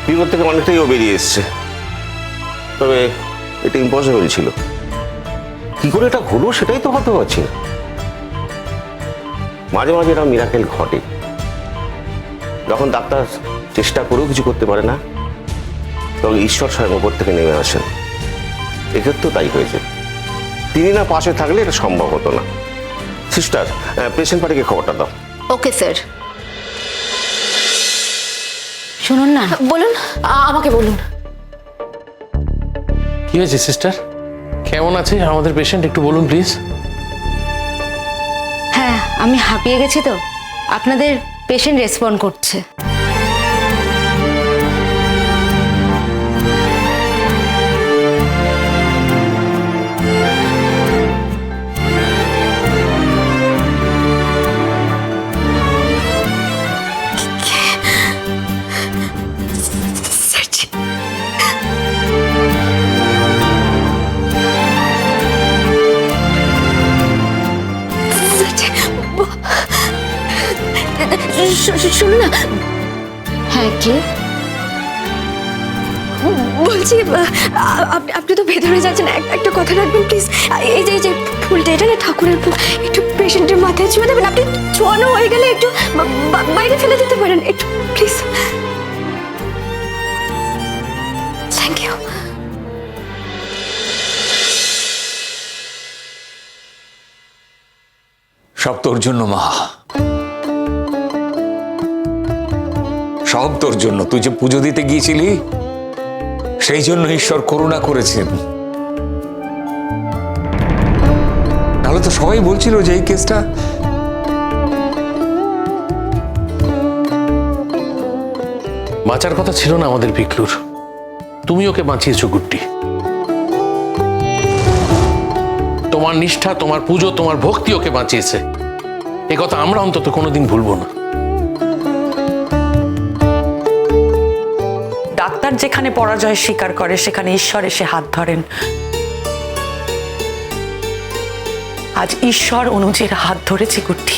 বিপদ থেকে অনেকটাই ও বেরিয়ে এসছে, তবে এটা ইম্পসিবল ছিল। কি করে এটা হলো সেটাই তো ভাবতে পারছি না। মাঝে মাঝে এরকম মিরাকেল ঘটে, যখন ডাক্তার চেষ্টা করেও কিছু করতে পারে না, তখন ঈশ্বর স্বয়ং ওপর থেকে নেমে আসেন। এক্ষেত্রেও তাই হয়েছে। তিনি না পাশে থাকলে এটা সম্ভব হতো না। সিস্টার, পেশেন্ট পার্টিকে খবরটা দাও। Okay sir. শুনুন না, বলুন, আমাকে বলুন। কি হয়েছে সিস্টার? কেমন আছে আমাদের পেশেন্ট, একটু বলুন প্লিজ। হ্যাঁ আমি হাঁপিয়ে গেছি তো, আপনাদের পেশেন্ট রেসপন্ড করছে। শুনুন না, হ্যাঁ কি বলছি আপনি তো ভেতরে যাচ্ছেন, একটা কথা রাখবেন প্লিজ। এই যে ফুলটা, এটা না ঠাকুরের ফুল, একটু পেশেন্টের মাথায় ছুঁয়ে দেবেন। আপনি ছোঁয়ানো হয়ে গেলে একটু বাইরে ফেলে দিতে পারেন, একটু প্লিজ। Thank you. সব তোর জন্য মা, সব তোর জন্য। তুই যে পুজো দিতে গিয়েছিলি, সেই জন্য ঈশ্বর করুণা করেছেন। তাহলে তো সবাই বলছিল যে এই কেসটা বাঁচার কথা ছিল না আমাদের পিকলুর, তুমি ওকে বাঁচিয়েছো গুড্ডি। তোমার নিষ্ঠা, তোমার পুজো, তোমার ভক্তি ওকে বাঁচিয়েছে। এ কথা আমরা অন্তত কোনোদিন ভুলবো না। ডাক্তার যেখানে পরাজয় স্বীকার করে, সেখানে ঈশ্বর এসে হাত ধরেন। আজ ঈশ্বর অনুজের হাত ধরেছে গুড্ডি,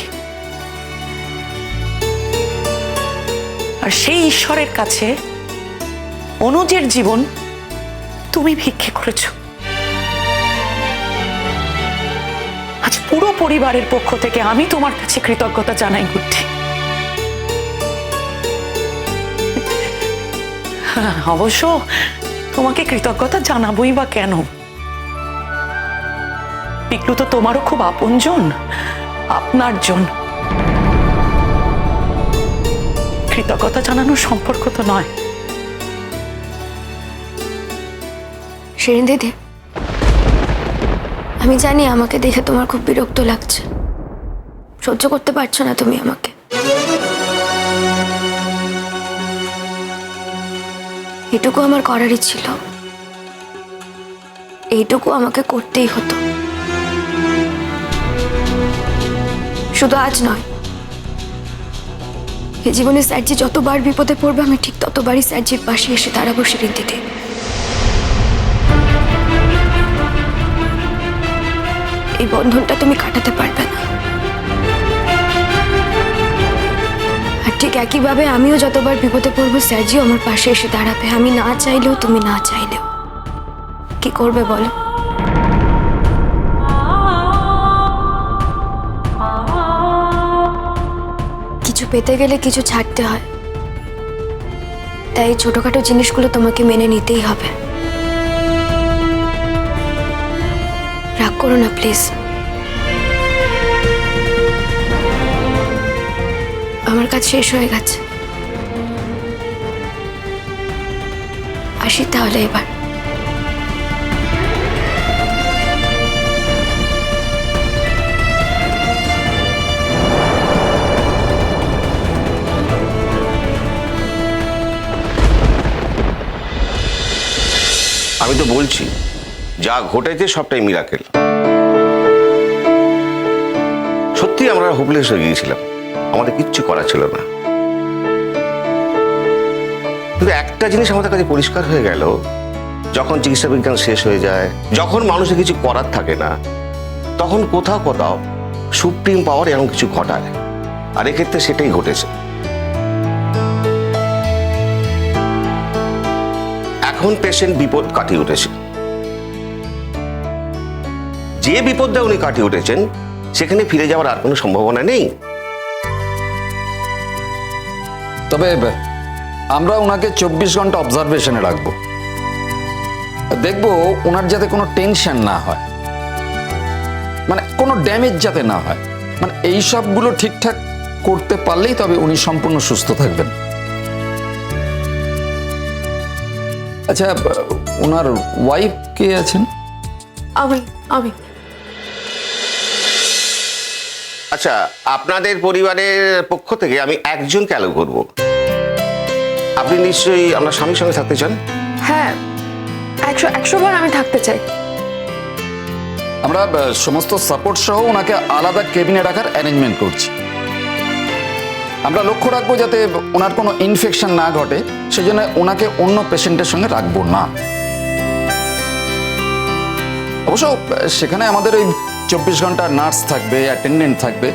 আর সেই ঈশ্বরের কাছে অনুজের জীবন তুমি ভিক্ষে করেছ। আজ পুরো পরিবারের পক্ষ থেকে আমি তোমার কাছে কৃতজ্ঞতা জানাই গুড্ডি। অবশ্য তোমাকে কৃতজ্ঞতা জানাবোই বা কেন, পিকলু তো তোমারও খুব আপনজন, আপনার জন। কৃতজ্ঞতা জানানোর সম্পর্ক তো নয়। শিরিন দিদি, আমি জানি আমাকে দেখে তোমার খুব বিরক্ত লাগছে, সহ্য করতে পারছো না তুমি আমাকে। এটুকু আমার করারই ছিল, এইটুকু আমাকে করতেই হতো। শুধু আজ নয়, এই জীবনে স্যারজি যতবার বিপদে পড়বে, আমি ঠিক ততবারই স্যারজির পাশে এসে দাঁড়াবো শিরিন দিদি। এই বন্ধনটা তুমি কাটাতে পারবে না। আর ঠিক একইভাবে আমিও যতবার বিপদে পড়বো, স্যারজিও আমার পাশে এসে দাঁড়াবে, আমি না চাইলেও, তুমি না চাইলেও। কি করবে বলো? কিছু পেতে গেলে কিছু ছাড়তে হয়, তাই এই ছোটখাটো জিনিসগুলো তোমাকে মেনে নিতেই হবে। রাগ করো না প্লিজ। আমার কাজ শেষ হয়ে গেছে, আসি তাহলে এবার। আমি তো বলছি, যা ঘটেছে সবটাই মিরাকেল। সত্যি আমরা হোপলেস হয়ে গিয়েছিলাম, আমাদের কিচ্ছু করা ছিল না। কিন্তু একটা জিনিস আমাদের কাছে পরিষ্কার হয়ে গেল, যখন চিকিৎসা বিজ্ঞান শেষ হয়ে যায়, যখন মানুষের কিছু করার থাকে না, তখন কোথাও কোথাও সুপ্রিম পাওয়ার এমন কিছু ঘটায়। আর এক্ষেত্রে সেটাই ঘটেছে। এখন পেশেন্ট বিপদ কাটিয়ে উঠেছে। যে বিপদটা উনি কাটিয়ে উঠেছেন সেখানে ফিরে যাওয়ার আর কোনো সম্ভাবনা নেই। তবে আমরা ওনাকে 24 ঘন্টা অবজারভেশনে রাখবো, দেখবো ওনার যাতে কোনো টেনশন না হয়, মানে কোনো ড্যামেজ যাতে না হয়, মানে এই সবগুলো ঠিকঠাক করতে পারলেই তবে উনি সম্পূর্ণ সুস্থ থাকবেন। আচ্ছা, ওনার ওয়াইফ কে আছেন? আমি আচ্ছা, আপনাদের পরিবারের পক্ষ থেকে আমি একজনকে অ্যালাউ করব। আপনি নিশ্চয়ই আপনার স্বামীর সঙ্গে থাকতে চান? হ্যাঁ, 100 বার আমি থাকতে চাই। আমরা সমস্ত সাপোর্ট সহ ওনাকে আলাদা কেবিনে রাখার অ্যারেঞ্জমেন্ট করছি। আমরা লক্ষ্য রাখবো যাতে ওনার কোনো ইনফেকশন না ঘটে, সেই জন্য ওনাকে অন্য পেশেন্টের সঙ্গে রাখবো না। অবশ্য সেখানে আমাদের ওই 24 ঘন্টা নার্স থাকবে, অ্যাটেন্ডেন্ট থাকবে।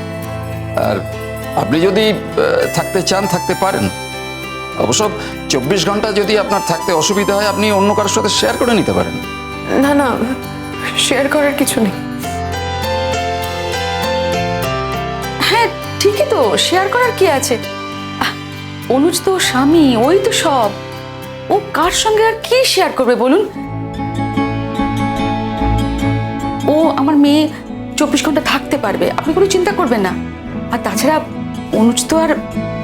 আর আপনি যদি থাকতে চান থাকতে পারেন। অবশ্য 24 ঘন্টা যদি আপনার থাকতে অসুবিধা হয় আপনি অন্য কারোর সাথে শেয়ার করে নিতে পারেন। না না, শেয়ার করার কিছু নেই। হ্যাঁ ঠিকই তো, শেয়ার করার কি আছে? অনুজ তো স্বামী, ওই তো সব। ও কার সঙ্গে আর কি শেয়ার করবে বলুন? ও আমার মেয়ে 24 ঘন্টা থাকতে পারবে, আপনি কোনো চিন্তা করবেন না। আর তাছাড়া অনুজ তো আর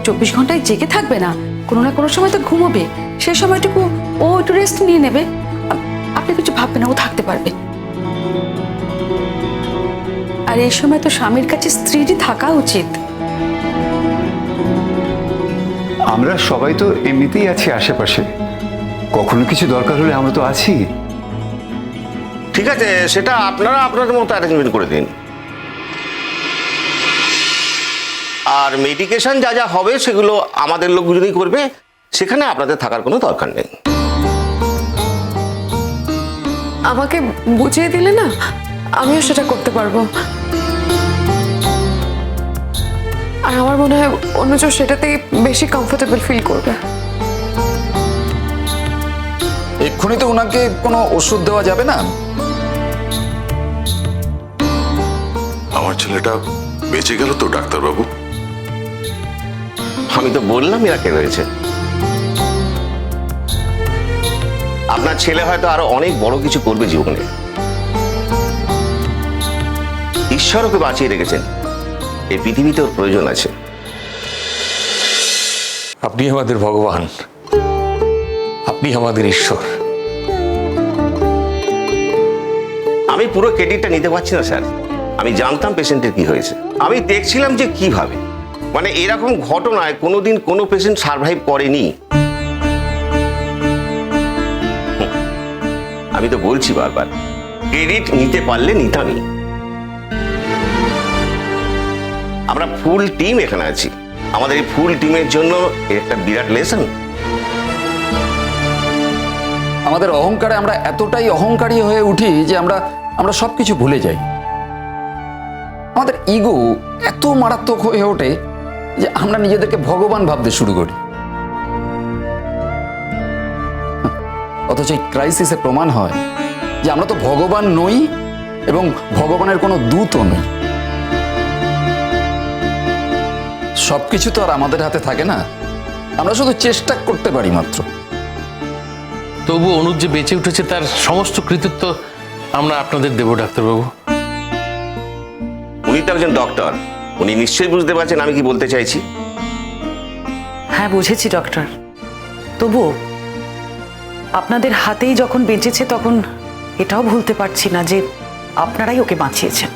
24 ঘন্টায় জেগে থাকবে না, কোনো না কোনো সময় তো ঘুমোবে। সেই সময়টুকু ও একটু রেস্ট নিয়ে নেবে। আপনি কিছু ভাববেন না, ও থাকতে পারবে। আর এই সময় তো স্বামীর কাছে স্ত্রীরই থাকা উচিত। আমরা সবাই তো এমনিতেই আছি আশেপাশে, কখনো কিছু দরকার হলে আমরা তো আছি। ঠিক আছে, সেটা আপনারা আপনাদের মতো অ্যারেঞ্জমেন্ট করে দিন। আর মেডিকেশন যা যা হবে সেগুলো আমাদের লোকজনই করবে, সেখানে আপনাদের থাকার কোনো দরকার নেই। আমাকে বুঝিয়ে দিলে না, আমিও সেটা করতে পারবো। আর আমার মনে হয় অনুজ সেটাতেই বেশি কমফোর্টেবল ফিল করবে। এক্ষুনি তো ওনাকে কোনো ওষুধ দেওয়া যাবে না। আমার ছেলেটা বেঁচে গেল তো ডাক্তারবাবু? আমি তো বললাম এরাকে রয়েছে। আপনার ছেলে হয়তো আরো অনেক বড় কিছু করবে জীবনে। ঈশ্বর ওকে বাঁচিয়ে রেখেছেন, এই পৃথিবীতে ওর প্রয়োজন আছে। আপনি আমাদের ভগবান, আপনি আমাদের ঈশ্বর। আমি পুরো ক্রেডিটটা নিতে পারছি না স্যার। আমি জানতাম পেশেন্টের কি হয়েছে, আমি দেখছিলাম যে কিভাবে, মানে এরকম ঘটনায় কোনোদিন কোনো পেশেন্ট সার্ভাইভ করেনি। আমি তো বলছি বারবার, ক্রেডিট নিতে পারলে নিতামই। আমরা ফুল টিম এখানে আছি, আমাদের এই ফুল টিমের জন্য একটা বিরাট লেসন। আমাদের অহংকারে আমরা এতটাই অহংকারী হয়ে উঠি যে আমরা আমরা সবকিছু ভুলে যাই। আমাদের ইগো এত মারাত্মক হয়ে ওঠে যে আমরা নিজেদেরকে ভগবান ভাবতে শুরু করি। অথচ এই ক্রাইসিসে প্রমাণ হয় যে আমরা তো ভগবান নই এবং ভগবানের কোনো দূতও নই। সবকিছু তো আর আমাদের হাতে থাকে না, আমরা শুধু চেষ্টা করতে পারি মাত্র। তবু অনুজ যে বেঁচে উঠেছে তার সমস্ত কৃতিত্ব আমরা আপনাদের দেব ডাক্তারবাবু। উনি তো একজন ডক্টর, উনি নিশ্চয়ই বুঝতে পারছেন আমি কি বলতে চাইছি। হ্যাঁ বুঝেছি ডক্টর, তবু আপনাদের হাতেই যখন বেঁচেছে তখন এটাও ভুলতে পারছি না যে আপনারাই ওকে বাঁচিয়েছেন।